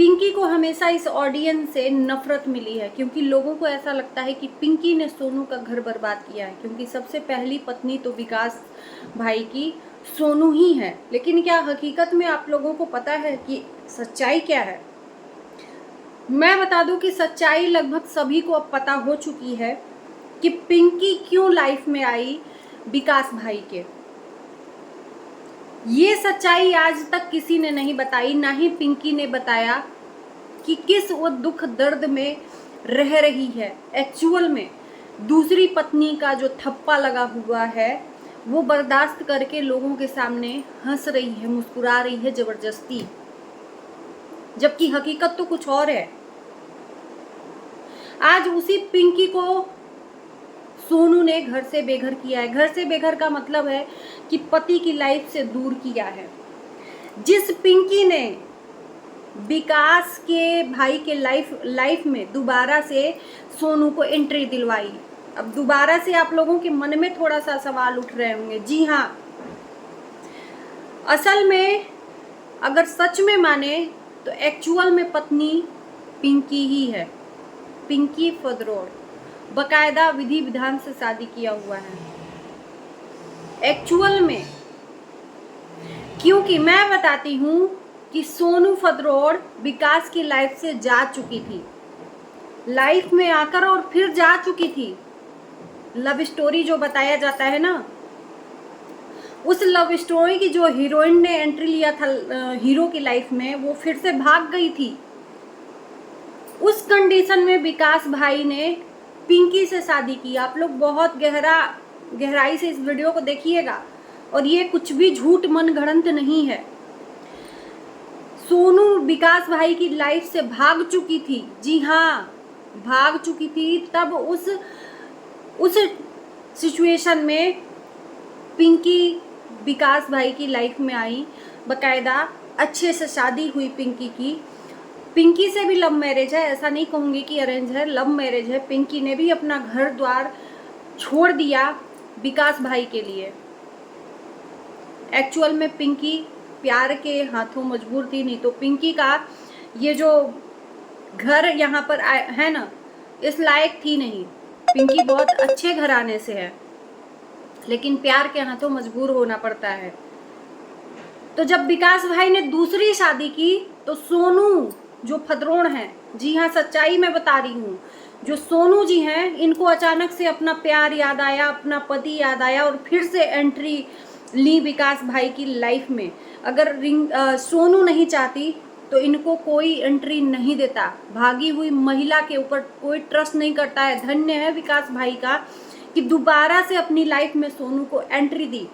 पिंकी को हमेशा इस ऑडियंस से नफरत मिली है, क्योंकि लोगों को ऐसा लगता है कि पिंकी ने सोनू का घर बर्बाद किया है, क्योंकि सबसे पहली पत्नी तो विकास भाई की सोनू ही है। लेकिन क्या हकीकत में आप लोगों को पता है कि सच्चाई क्या है? मैं बता दूं कि सच्चाई लगभग सभी को अब पता हो चुकी है कि पिंकी क्यों लाइफ में आई विकास भाई के। ये सच्चाई आज तक किसी ने नहीं बताई, ना ही पिंकी ने बताया कि किस वो दुख दर्द में रह रही है। एक्चुअल में दूसरी पत्नी का जो थप्पा लगा हुआ है वो बर्दाश्त करके लोगों के सामने हंस रही है, मुस्कुरा रही है जबरदस्ती, जबकि हकीकत तो कुछ और है। आज उसी पिंकी को सोनू ने घर से बेघर किया है। घर से बेघर का मतलब है कि पति की लाइफ से दूर किया है। जिस पिंकी ने विकास के भाई के लाइफ में दोबारा से सोनू को एंट्री दिलवाई, अब दोबारा से आप लोगों के मन में थोड़ा सा सवाल उठ रहे होंगे। जी हाँ, असल में अगर सच में माने तो एक्चुअल में पत्नी पिंकी ही है, पिंकी फदरोड़। बकायदा विधि विधान से शादी किया हुआ है एक्चुअल में। क्योंकि मैं बताती हूँ कि सोनू फदरोड़ विकास की लाइफ से जा चुकी थी, लाइफ में आकर और फिर जा चुकी थी। लव स्टोरी जो बताया जाता है ना, उस लव स्टोरी की जो हीरोइन ने एंट्री लिया था हीरो की लाइफ में, वो फिर से भाग गई थी। उस कंडीशन में विकास भाई ने पिंकी से शादी की। आप लोग बहुत गहराई से इस वीडियो को देखिएगा, और ये कुछ भी झूठ मन गढ़ंत नहीं है। सोनू विकास भाई की लाइफ से भाग चुकी थी। जी हाँ, भाग चुकी थी। तब उस सिचुएशन में पिंकी विकास भाई की लाइफ में आई। बकायदा अच्छे से शादी हुई पिंकी की। पिंकी से भी लव मैरिज है, ऐसा नहीं कहूँगी कि अरेंज है, लव मैरिज है। पिंकी ने भी अपना घर द्वार छोड़ दिया विकास भाई के लिए। एक्चुअल में पिंकी प्यार के हाथों मजबूर थी, नहीं तो पिंकी का ये जो घर यहाँ पर है ना, इस लायक थी नहीं। पिंकी बहुत अच्छे घराने से है, लेकिन प्यार के हाथों मजबूर होना पड़ता है। तो जब विकास भाई ने दूसरी शादी की तो सोनू जो फदरोड़ हैं, जी हाँ सच्चाई मैं बता रही हूँ, जो सोनू जी हैं, इनको अचानक से अपना प्यार याद आया, अपना पति याद आया, और फिर से एंट्री ली विकास भाई की लाइफ में। अगर सोनू नहीं चाहती तो इनको कोई एंट्री नहीं देता। भागी हुई महिला के ऊपर कोई ट्रस्ट नहीं करता है। धन्य है विकास भाई का कि दोबारा से अपनी लाइफ में सोनू को एंट्री दी।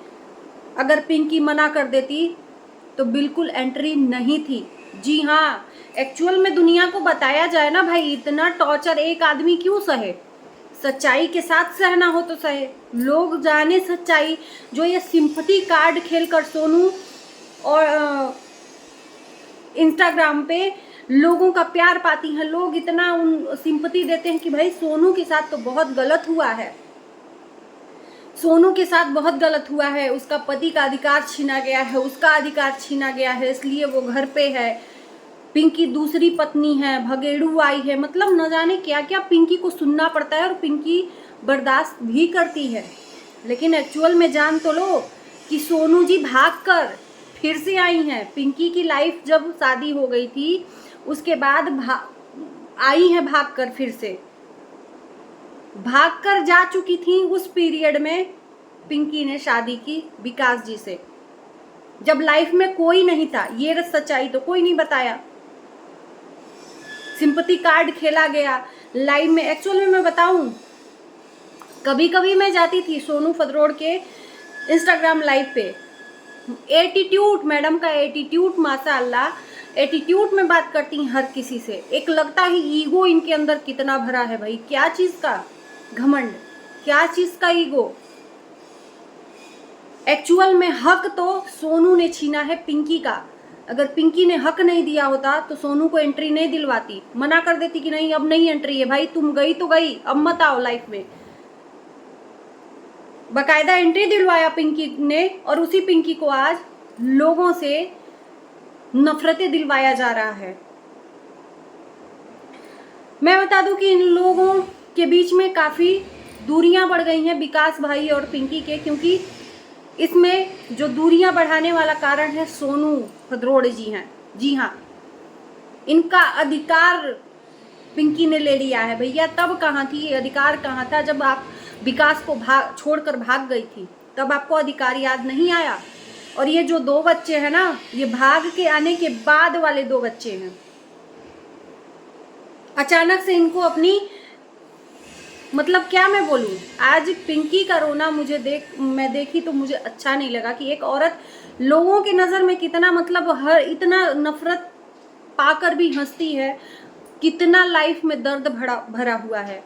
अगर पिंकी मना कर देती तो बिल्कुल एंट्री नहीं थी। जी हाँ, एक्चुअल में दुनिया को बताया जाए ना भाई, इतना टॉर्चर एक आदमी क्यों सहे? सच्चाई के साथ सहना हो तो सहे। लोग जाने सच्चाई। जो ये सिंपैथी कार्ड खेलकर सोनू और इंस्टाग्राम पे लोगों का प्यार पाती हैं, लोग इतना उन सिंपैथी देते हैं कि भाई सोनू के साथ तो बहुत गलत हुआ है, सोनू के साथ बहुत गलत हुआ है, उसका पति का अधिकार छीना गया है, उसका अधिकार छीना गया है, इसलिए वो घर पे है। पिंकी दूसरी पत्नी है, भगेड़ू आई है, मतलब न जाने क्या क्या पिंकी को सुनना पड़ता है, और पिंकी बर्दाश्त भी करती है। लेकिन एक्चुअल में जान तो लो कि सोनू जी भागकर फिर से आई हैं। पिंकी की लाइफ जब शादी हो गई थी उसके बाद आई हैं भागकर, फिर से भागकर जा चुकी थी। उस पीरियड में पिंकी ने शादी की विकास जी से, जब लाइफ में कोई नहीं था। ये सच्चाई तो कोई नहीं बताया, सिंपैथी कार्ड खेला गया लाइव में। एक्चुअल में मैं बताऊं, कभी कभी मैं जाती थी सोनू फदरोड़ के इंस्टाग्राम लाइव पे। एटीट्यूड, मैडम का एटीट्यूड माशाअल्लाह, एटीट्यूड में बात करती हैं हर किसी से। एक लगता है ईगो इनके अंदर कितना भरा है भाई, क्या चीज का घमंड, क्या चीज का ईगो। एक्चुअल में हक तो सोनू ने छीना है पिंकी का। अगर पिंकी ने हक नहीं दिया होता तो सोनू को एंट्री नहीं दिलवाती, मना कर देती कि नहीं अब नहीं एंट्री है भाई, तुम गई तो गई, अब मत आओ लाइफ में। बकायदा एंट्री दिलवाया पिंकी ने, और उसी पिंकी को आज लोगों से नफरतें दिलवाया जा रहा है। मैं बता दूं कि इन लोगों के बीच में काफ़ी दूरियां बढ़ गई हैं, विकास भाई और पिंकी के, क्योंकि इसमें जो दूरियां बढ़ाने वाला कारण है सोनू भद्रोड़ जी हैं। जी हाँ, इनका अधिकार पिंकी ने ले लिया है। भैया तब कहाँ थी ये अधिकार, कहाँ था जब आप विकास को छोड़कर भाग गई थी, तब आपको अधिकार याद नहीं आया। और ये जो 2 बच्चे हैं ना, ये भाग के आने के बाद वाले 2 बच्चे हैं। अचानक से इनको अपनी, मतलब क्या मैं बोलूं, आज पिंकी का रोना मैं देखी तो मुझे अच्छा नहीं लगा कि एक औरत लोगों की नज़र में कितना, मतलब हर इतना नफरत पाकर भी हंसती है, कितना लाइफ में दर्द भरा हुआ है।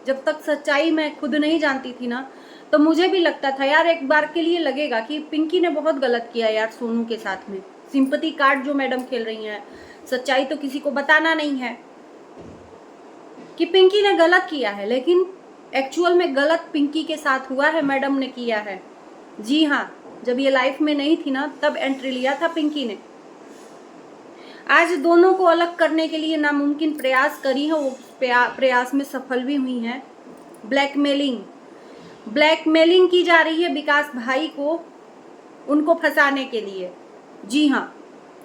जब तक सच्चाई मैं खुद नहीं जानती थी ना, तो मुझे भी लगता था यार, एक बार के लिए लगेगा कि पिंकी ने बहुत गलत किया यार सोनू के साथ में। सिंपैथी कार्ड जो मैडम खेल रही हैं, सच्चाई तो किसी को बताना नहीं है कि पिंकी ने गलत किया है, लेकिन एक्चुअल में गलत पिंकी के साथ हुआ है, मैडम ने किया है। जी हाँ, जब ये लाइफ में नहीं थी ना, तब एंट्री लिया था पिंकी ने। आज दोनों को अलग करने के लिए नामुमकिन प्रयास करी है, वो प्रयास में सफल भी हुई हैं। ब्लैकमेलिंग की जा रही है विकास भाई को, उनको फंसाने के लिए। जी हाँ,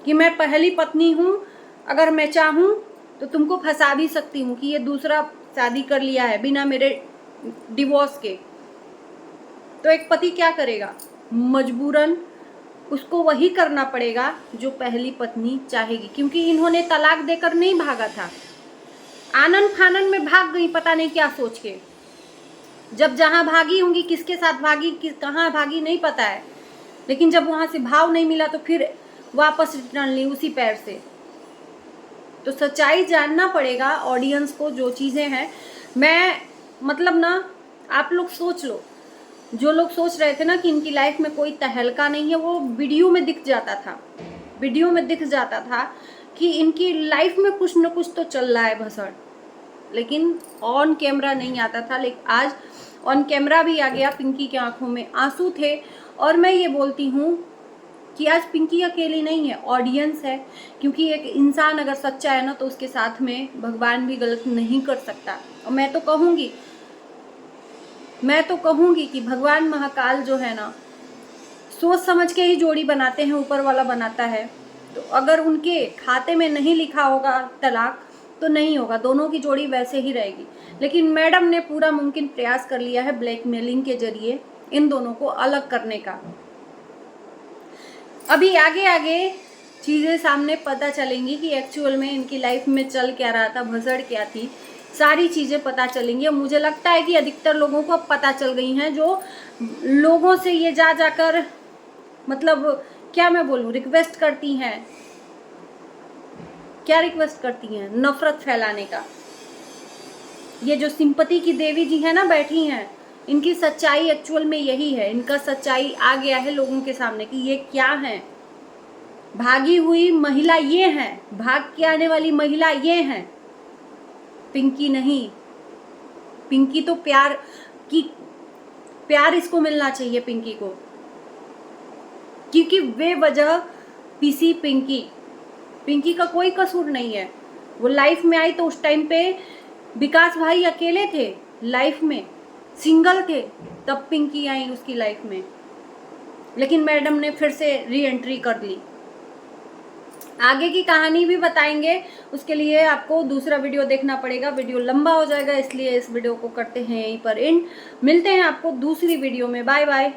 कि मैं पहली पत्नी हूँ, अगर मैं चाहूँ तो तुमको फंसा भी सकती हूँ कि ये दूसरा शादी कर लिया है बिना मेरे डिवोर्स के। तो एक पति क्या करेगा, मजबूरन उसको वही करना पड़ेगा जो पहली पत्नी चाहेगी, क्योंकि इन्होंने तलाक देकर नहीं भागा था, आनन फानन में भाग गई, पता नहीं क्या सोच के। जब जहां भागी होंगी, किसके साथ भागी, कहाँ भागी नहीं पता है, लेकिन जब वहां से भाव नहीं मिला तो फिर वापस रिटर्न ली उसी पैर से। तो सच्चाई जानना पड़ेगा ऑडियंस को, जो चीज़ें हैं। मैं मतलब ना, आप लोग सोच लो, जो लोग सोच रहे थे ना कि इनकी लाइफ में कोई तहलका नहीं है, वो वीडियो में दिख जाता था। वीडियो में दिख जाता था कि इनकी लाइफ में कुछ न कुछ तो चल रहा है भसड़, लेकिन ऑन कैमरा नहीं आता था। लेकिन आज ऑन कैमरा भी आ गया। पिंकी की आंखों में आंसू थे। और मैं ये बोलती हूँ कि आज पिंकी अकेली नहीं है, ऑडियंस है। क्योंकि एक इंसान अगर सच्चा है ना, तो उसके साथ में भगवान भी गलत नहीं कर सकता। और मैं तो कहूँगी कि भगवान महाकाल जो है ना, सोच समझ के ही जोड़ी बनाते हैं, ऊपर वाला बनाता है। तो अगर उनके खाते में नहीं लिखा होगा तलाक, तो नहीं होगा, दोनों की जोड़ी वैसे ही रहेगी। लेकिन मैडम ने पूरा मुमकिन प्रयास कर लिया है ब्लैकमेलिंग के जरिए इन दोनों को अलग करने का। अभी आगे आगे चीज़ें सामने पता चलेंगी कि एक्चुअल में इनकी लाइफ में चल क्या रहा था, भसड़ क्या थी, सारी चीज़ें पता चलेंगी। और मुझे लगता है कि अधिकतर लोगों को अब पता चल गई हैं, जो लोगों से ये जाकर, मतलब क्या मैं बोलूँ, रिक्वेस्ट करती हैं। क्या रिक्वेस्ट करती हैं? नफरत फैलाने का। ये जो सिंपैथी की देवी जी है ना, बैठी हैं, इनकी सच्चाई एक्चुअल में यही है। इनका सच्चाई आ गया है लोगों के सामने कि ये क्या है। भागी हुई महिला ये है, भाग के आने वाली महिला ये है, पिंकी नहीं। पिंकी तो प्यार इसको मिलना चाहिए पिंकी को, क्योंकि बेवजह पीसी पिंकी का कोई कसूर नहीं है। वो लाइफ में आई तो उस टाइम पे विकास भाई अकेले थे, लाइफ में सिंगल थे, तब पिंकी आई उसकी लाइफ में। लेकिन मैडम ने फिर से री एंट्री कर ली। आगे की कहानी भी बताएंगे, उसके लिए आपको दूसरा वीडियो देखना पड़ेगा। वीडियो लंबा हो जाएगा, इसलिए इस वीडियो को करते हैं यहीं पर एंड। मिलते हैं आपको दूसरी वीडियो में। Bye bye.